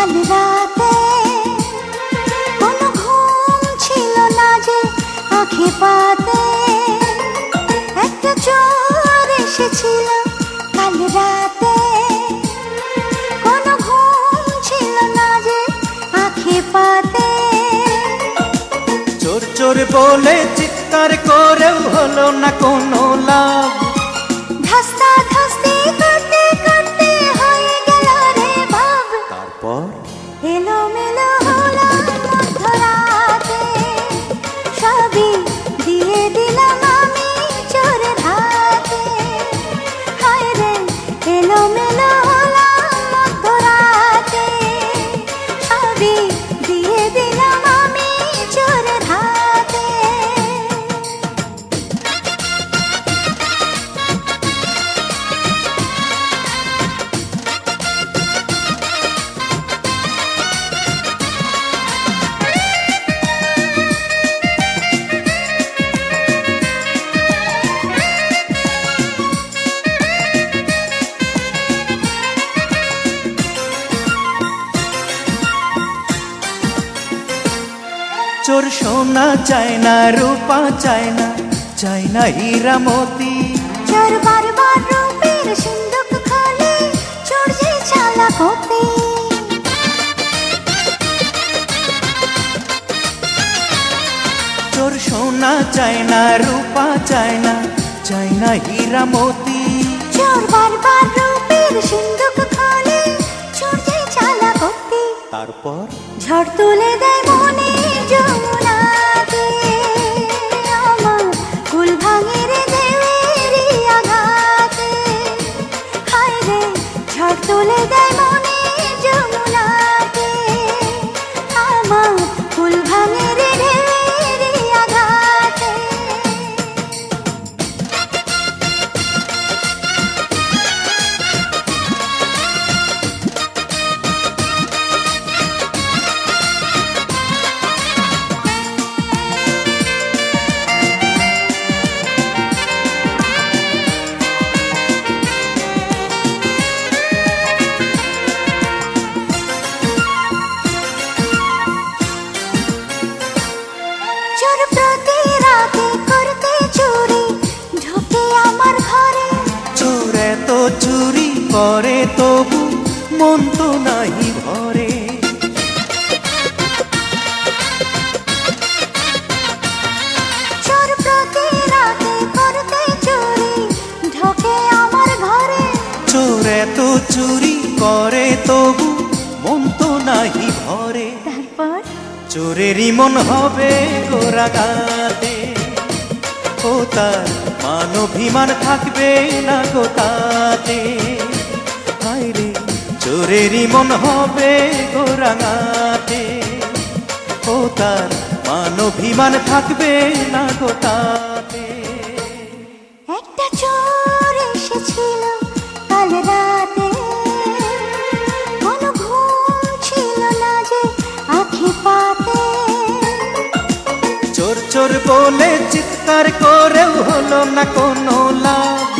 কাল রাতে কোনো ঘুম ছিল না যে আঁখে পাতে, একটা চোর এসেছিল কাল রাতে, কোনো ঘুম ছিল না যে আঁখে পাতে। চোর চোর বলে চিৎকার করেও হলো না কোনো লাভ, ধাস্তা ধাস্তি করতে করতে হয়ে গেল রে ভাব। তারপর এলোমেলো হলাম মধ্যরাতে, সবই দিয়ে দিলাম আমি চোরের হাতে। হায় রে এলোমেলো হলাম মধ্যরাতে, সবই দিয়ে দিলাম আমি চোরের হাতে। চোর সোনা চায় না, রূপা চায় না, চায় না হীরা মতি। চোর বারবার রূপের সিন্ধুক খোলে, চোর যে চালাক হতে। চোর সোনা চায় না, রূপা চায় না, চায় না হীরা মতি। চোর বারবার রূপের সিন্ধুক খোলে, চোর যে চালাক হতে। তারপর ঝড় তুলে দেয় মনে যমুনাতে, আমার কুল ভাঙে রে ঢেউয়েরই আঘাতে। হায় রে ঝড় তুলে দেয় মনে যমুনাতে, আমার কুল ভাঙে রে ঢেউয়েরই আঘাতে। চোর প্রতি রাতে করতে চুরি ঢোকে আমার ঘরে। চোর এত চুরি করে তবু মন তো নাহি ভরে। চোর প্রতি রাতে করতে চুরি ঢোকে আমার ঘরে। চোর এত চুরি করে তবু মন তো নাহি ভরে। তারপর চোরেরই মন হবে গোরাগাতে, ও তার মান অভিমান থাকবে না গো তাতে। হায় রে চোরেরই মন হবে গোরাগাতে, ও তার মান অভিমান থাকবে না গো তাতে। একটা চোর এসেছিল কাল রাতে, কোনো ঘুম ছিল না যে আঁখে পাতে। চোর চোর বলে চিৎকার করেও হলো না কোনো লাভ,